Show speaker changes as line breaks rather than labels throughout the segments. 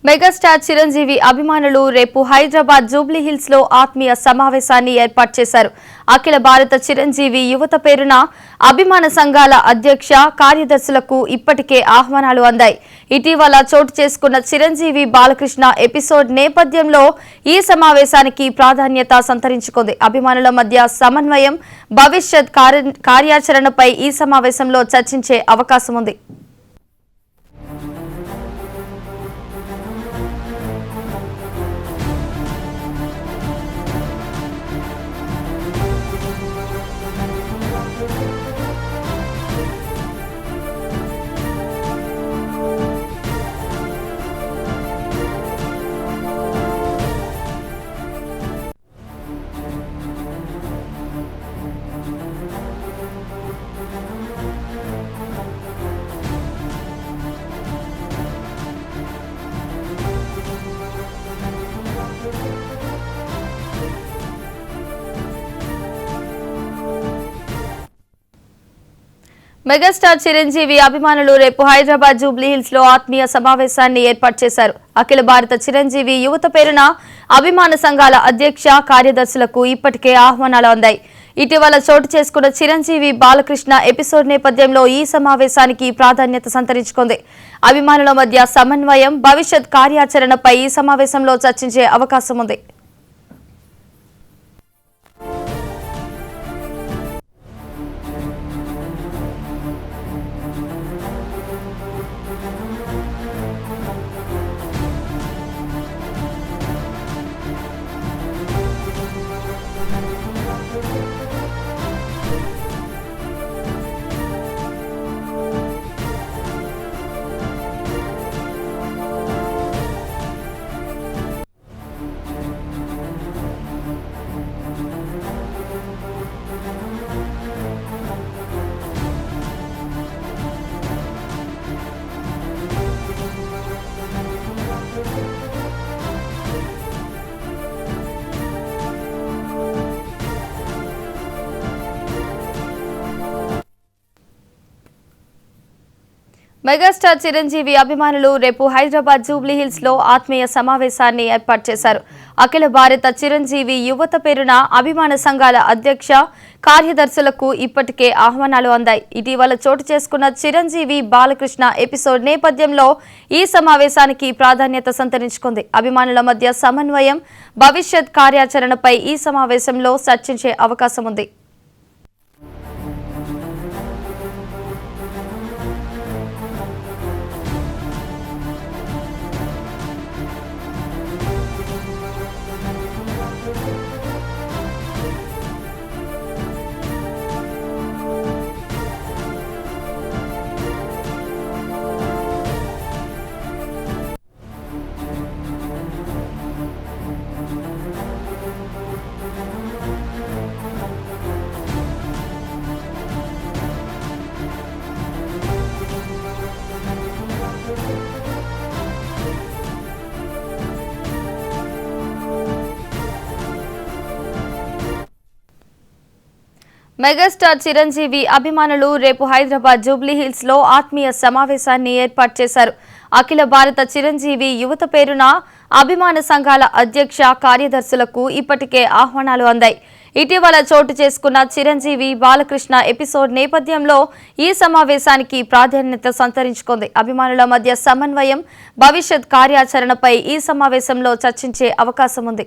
Megastar Chiranjeevi అభిమానులు రేపు Hyderabad Jubilee hills లో ఆత్మీయ సమావేశాన్ని ఏర్పాటు చేశారు. అఖిల భారత చిరంజీవి యువత పేరున అభిమాన సంఘాల అధ్యక్ష కార్యదర్శులకు ఇప్పటికే ఆహ్వానాలు అందాయి. ఇటీవల చోటు చేసుకున్న చిరంజీవి బాలకృష్ణ ఎపిసోడ్ నేపథ్యంలో ఈ సమావేశానికి ప్రాధాన్యత సంతరించుకుంది. అభిమానుల మధ్య సమన్వయం, భవిష్యత్ కార్యాచరణపై ఈ సమావేశంలో చర్చించే అవకాశం ఉంది. మెగాస్టార్ చిరంజీవి అభిమానులు రేపు హైదరాబాద్ జూబ్లీ హిల్స్ లో ఆత్మీయ సమావేశాన్ని ఏర్పాటు చేశారు. అఖిల భారత చిరంజీవి యువత పేరున అభిమాన సంఘాల అధ్యక్ష కార్యదర్శులకు ఇప్పటికే ఆహ్వానాలు అందాయి. ఇటీవల చోటు చేసుకున్న చిరంజీవి బాలకృష్ణ ఎపిసోడ్ నేపథ్యంలో ఈ సమావేశానికి ప్రాధాన్యత సంతరించుకుంది. అభిమానుల మధ్య సమన్వయం, భవిష్యత్ కార్యాచరణపై ఈ సమావేశంలో చర్చించే అవకాశం ఉంది. మెగాస్టార్ చిరంజీవి అభిమానులు రేపు హైదరాబాద్ జూబ్లీ హిల్స్ లో ఆత్మీయ సమావేశాన్ని ఏర్పాటు చేశారు. అఖిల భారత చిరంజీవి యువత పేరున అభిమాన సంఘాల అధ్యక్ష కార్యదర్శులకు ఇప్పటికే ఆహ్వానాలు అందాయి. ఇటీవల చోటు చేసుకున్న చిరంజీవి బాలకృష్ణ ఎపిసోడ్ నేపథ్యంలో ఈ సమావేశానికి ప్రాధాన్యత సంతరించుకుంది. అభిమానుల మధ్య సమన్వయం, భవిష్యత్ కార్యాచరణపై ఈ సమావేశంలో చర్చించే అవకాశం ఉంది. మెగాస్టార్ చిరంజీవి అభిమానులు రేపు హైదరాబాద్ జూబ్లీ హిల్స్ లో ఆత్మీయ సమావేశాన్ని ఏర్పాటు చేశారు. అఖిల భారత చిరంజీవి యువత పేరున అభిమాన సంఘాల అధ్యక్ష కార్యదర్శులకు ఇప్పటికే ఆహ్వానాలు అందాయి. ఇటీవల చోటు చేసుకున్న చిరంజీవి బాలకృష్ణ ఎపిసోడ్ నేపథ్యంలో ఈ సమావేశానికి ప్రాధాన్యత సంతరించుకుంది. అభిమానుల మధ్య సమన్వయం, భవిష్యత్ కార్యాచరణపై ఈ సమావేశంలో చర్చించే అవకాశం ఉంది.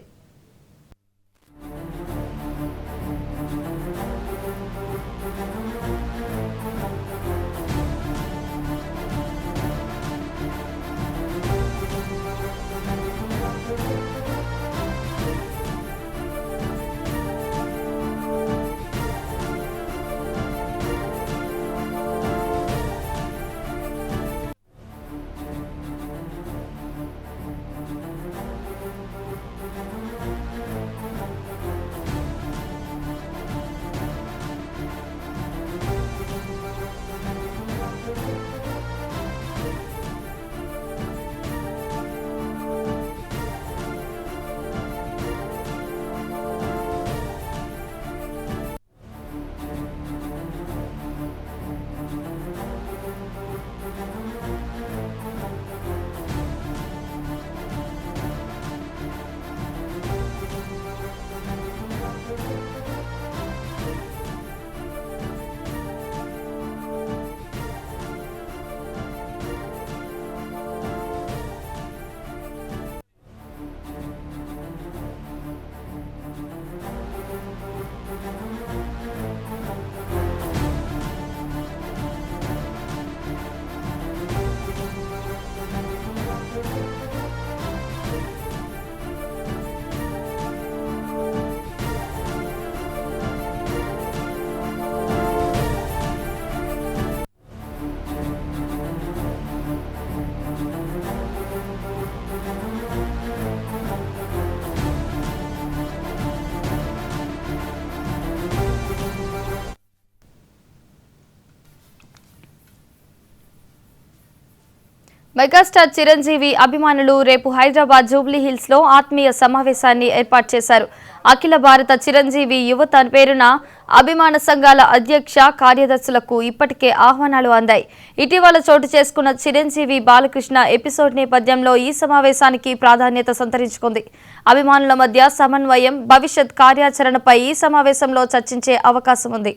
మెగాస్టార్ చిరంజీవి అభిమానులు రేపు హైదరాబాద్ జూబ్లీ హిల్స్ లో ఆత్మీయ సమావేశాన్ని ఏర్పాటు చేశారు. అఖిల భారత చిరంజీవి యువత పేరున అభిమాన సంఘాల అధ్యక్ష కార్యదర్శులకు ఇప్పటికే ఆహ్వానాలు అందాయి. ఇటీవల చోటు చేసుకున్న చిరంజీవి బాలకృష్ణ ఎపిసోడ్ నేపథ్యంలో ఈ సమావేశానికి ప్రాధాన్యత సంతరించుకుంది. అభిమానుల మధ్య సమన్వయం, భవిష్యత్ కార్యాచరణపై ఈ సమావేశంలో చర్చించే అవకాశం ఉంది.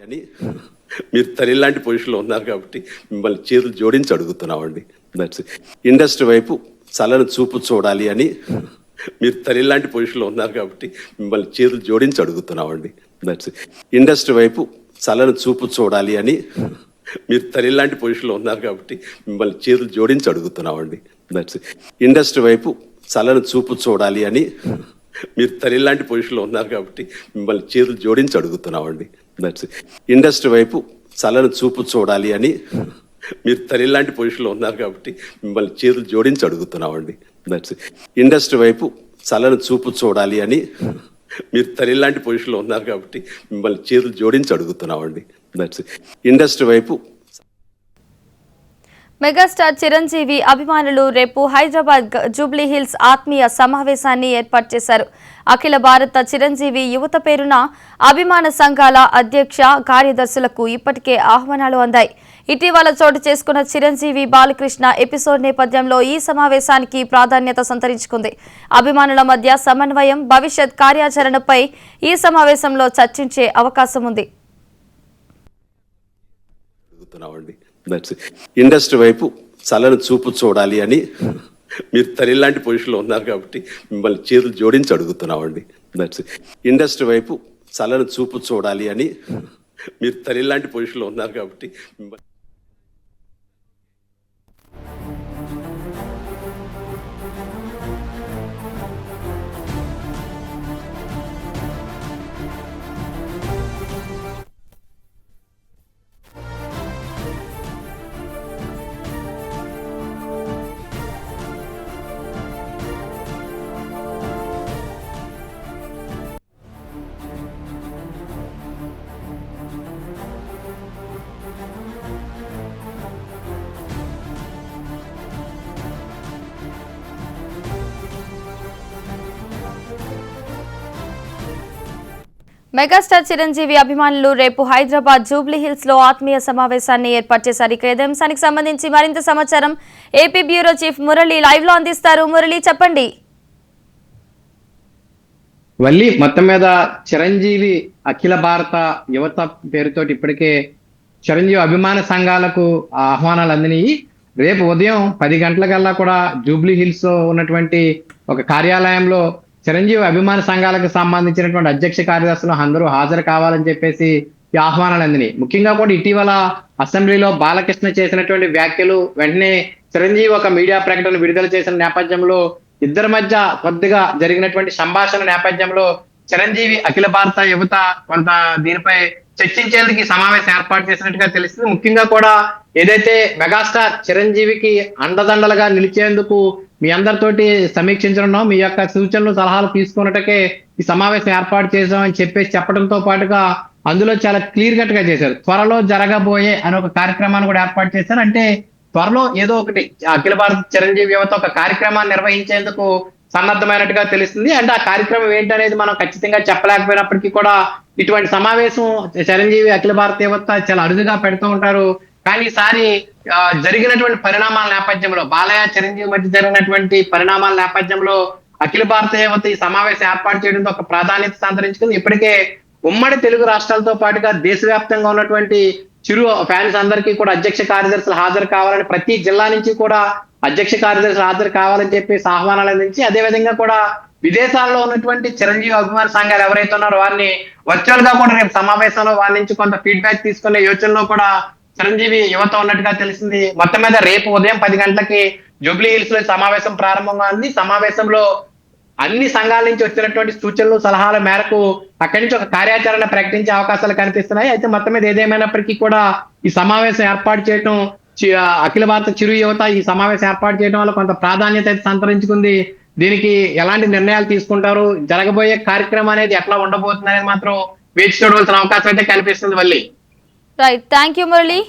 అని మీరు తల్లిలాంటి పొజిషన్లో ఉన్నారు కాబట్టి మిమ్మల్ని చేతులు జోడించి అడుగుతున్నామండి. దట్స్ ఇండస్ట్రీ వైపు చల్లని చూపు చూడాలి అని మీరు తల్లిలాంటి పొజిషన్లో ఉన్నారు కాబట్టి మిమ్మల్ని చేతులు జోడించి అడుగుతున్నామండి. దట్స్ ఇండస్ట్రీ వైపు చల్లని చూపు చూడాలి అని మీరు తల్లిలాంటి పొజిషన్లో ఉన్నారు కాబట్టి మిమ్మల్ని చేతులు జోడించి అడుగుతున్నామండి. దట్స్ ఇండస్ట్రీ వైపు చల్లని చూపు చూడాలి అని మీరు తల్లిలాంటి పొజిషన్లో ఉన్నారు కాబట్టి మిమ్మల్ని చేతులు జోడించి అడుగుతున్నామండి. దట్స్ ఇండస్ట్రీ వైపు చల్లని చూపు చూడాలి అని మీరు తల్లిలాంటి పొజిషన్లో ఉన్నారు కాబట్టి మిమ్మల్ని చేతులు జోడించి అడుగుతున్నామండి. దట్స్ ఇండస్ట్రీ వైపు చల్లని చూపు చూడాలి అని మీరు తల్లిలాంటి పొజిషన్లో ఉన్నారు కాబట్టి మిమ్మల్ని చేతులు జోడించి అడుగుతున్నామండి. దట్స్ ఇండస్ట్రీ వైపు.
మెగాస్టార్ చిరంజీవి అభిమానులు రేపు హైదరాబాద్ జూబ్లీ హిల్స్ ఆత్మీయ సమావేశాన్ని ఏర్పాటు చేశారు. అఖిల భారత చిరంజీవి యువత పేరున అభిమాన సంఘాల అధ్యక్ష కార్యదర్శులకు ఇప్పటికే ఆహ్వానాలు అందాయి. ఇటీవల చోటు చేసుకున్న చిరంజీవి బాలకృష్ణ ఎపిసోడ్ నేపథ్యంలో ఈ సమావేశానికి ప్రాధాన్యత సంతరించుకుంది. అభిమానుల మధ్య సమన్వయం, భవిష్యత్ కార్యాచరణపై ఈ సమావేశంలో చర్చించే అవకాశం ఉంది.
ఇండస్ట్రీ వైపు చల్లని చూపు చూడాలి అని మీరు తల్లిలాంటి పొజిషన్లో ఉన్నారు కాబట్టి మిమ్మల్ని చేతులు జోడించి అడుగుతున్నామండి. దట్స్ ఇండస్ట్రీ వైపు చల్లని చూపు చూడాలి అని మీరు తల్లిలాంటి పొజిషన్లో ఉన్నారు కాబట్టి
మెగాస్టార్ చిరంజీవి అభిమానులు రేపు హైదరాబాద్ జూబ్లీ హిల్స్ లో ఆత్మీయ సమావేశాన్ని ఏర్పాటు చేశారు. ఇక ఇదే అంశానికి సంబంధించి మరింత సమాచారం AP bureau chief Murali live లో అందిస్తారు. మురళి, చెప్పండి.
వల్లి, మొత్తం మీద చిరంజీవి అఖిల భారత యువత పేరుతోటి ఇప్పటికే చిరంజీవి అభిమాన సంఘాలకు ఆహ్వానాలు అందినాయి. రేపు ఉదయం 10 గంటలకల్లా కూడా జూబ్లీ హిల్స్ ఉన్నటువంటి ఒక కార్యాలయంలో చిరంజీవి అభిమాన సంఘాలకు సంబంధించినటువంటి అధ్యక్ష కార్యదర్శులు అందరూ హాజరు కావాలని చెప్పేసి ఈ ఆహ్వానాలు అందినాయి. ముఖ్యంగా కూడా ఇటీవల అసెంబ్లీలో బాలకృష్ణ చేసినటువంటి వ్యాఖ్యలు వెంటనే చిరంజీవి ఒక మీడియా ప్రకటన విడుదల చేసిన నేపథ్యంలో ఇద్దరి మధ్య కొద్దిగా జరిగినటువంటి సంభాషణ నేపథ్యంలో చిరంజీవి అఖిల భారత యువత కొంత దీనిపై చర్చించేందుకు ఈ సమావేశం ఏర్పాటు చేసినట్టుగా తెలుస్తుంది. ముఖ్యంగా కూడా ఏదైతే మెగాస్టార్ చిరంజీవికి అండదండలుగా నిలిచేందుకు మీ అందరితోటి సమీక్షించడం, మీ యొక్క సూచనలు సలహాలు తీసుకున్నట్టుకే ఈ సమావేశం ఏర్పాటు చేసామని చెప్పడంతో పాటుగా అందులో చాలా క్లియర్ కట్ గా చేశారు. త్వరలో జరగబోయే అని ఒక కార్యక్రమాన్ని కూడా ఏర్పాటు చేశారు. అంటే త్వరలో ఏదో ఒకటి అఖిల భారత చిరంజీవి యువత ఒక కార్యక్రమాన్ని నిర్వహించేందుకు సన్నద్ధమైనట్టుగా తెలుస్తుంది. అంటే ఆ కార్యక్రమం ఏంటనేది మనం ఖచ్చితంగా చెప్పలేకపోయినప్పటికీ కూడా ఇటువంటి సమావేశం చిరంజీవి అఖిల భారత యువత చాలా అరుదుగా పెడుతూ ఉంటారు. కానీ ఈసారి జరిగినటువంటి పరిణామాల నేపథ్యంలో, బాలయ్య చిరంజీవి మధ్య జరిగినటువంటి పరిణామాల నేపథ్యంలో అఖిల భారత యువత ఈ సమావేశం ఏర్పాటు చేయడంతో ఒక ప్రాధాన్యత సంతరించుకుంది. ఇప్పటికే ఉమ్మడి తెలుగు రాష్ట్రాలతో పాటుగా దేశవ్యాప్తంగా ఉన్నటువంటి చిరు ఫ్యాన్స్ అందరికీ కూడా అధ్యక్ష కార్యదర్శులు హాజరు కావాలని, ప్రతి జిల్లా నుంచి కూడా అధ్యక్ష కార్యదర్శులు హాజరు కావాలని చెప్పేసి ఆహ్వానాలు అందించి, అదే విధంగా కూడా విదేశాల్లో ఉన్నటువంటి చిరంజీవి అభిమాన సంఘాలు ఎవరైతే ఉన్నారో వారిని వర్చువల్ గా కూడా రేపు సమావేశంలో వారి నుంచి కొంత ఫీడ్బ్యాక్ తీసుకునే యోచనలో కూడా చిరంజీవి యువత ఉన్నట్టుగా తెలిసింది. మొత్తం మీద రేపు ఉదయం 10 గంటలకి జూబ్లీ హిల్స్ లో సమావేశం ప్రారంభంగా ఉంది. సమావేశంలో అన్ని సంఘాల నుంచి వచ్చినటువంటి సూచనలు సలహాల మేరకు అక్కడి నుంచి ఒక కార్యాచరణ ప్రకటించే అవకాశాలు కనిపిస్తున్నాయి. అయితే మొత్తం మీద ఏదేమైనప్పటికీ కూడా ఈ సమావేశం ఏర్పాటు చేయడం, అఖిల భారత చిరు యువత ఈ సమావేశం ఏర్పాటు చేయడం వల్ల కొంత ప్రాధాన్యత అయితే సంతరించుకుంది. దీనికి ఎలాంటి నిర్ణయాలు తీసుకుంటారు, జరగబోయే కార్యక్రమం అనేది ఎట్లా ఉండబోతుంది అనేది మాత్రం వేచి చూడవలసిన అవకాశం అయితే కనిపిస్తుంది. Valli,
right, thank you Murali.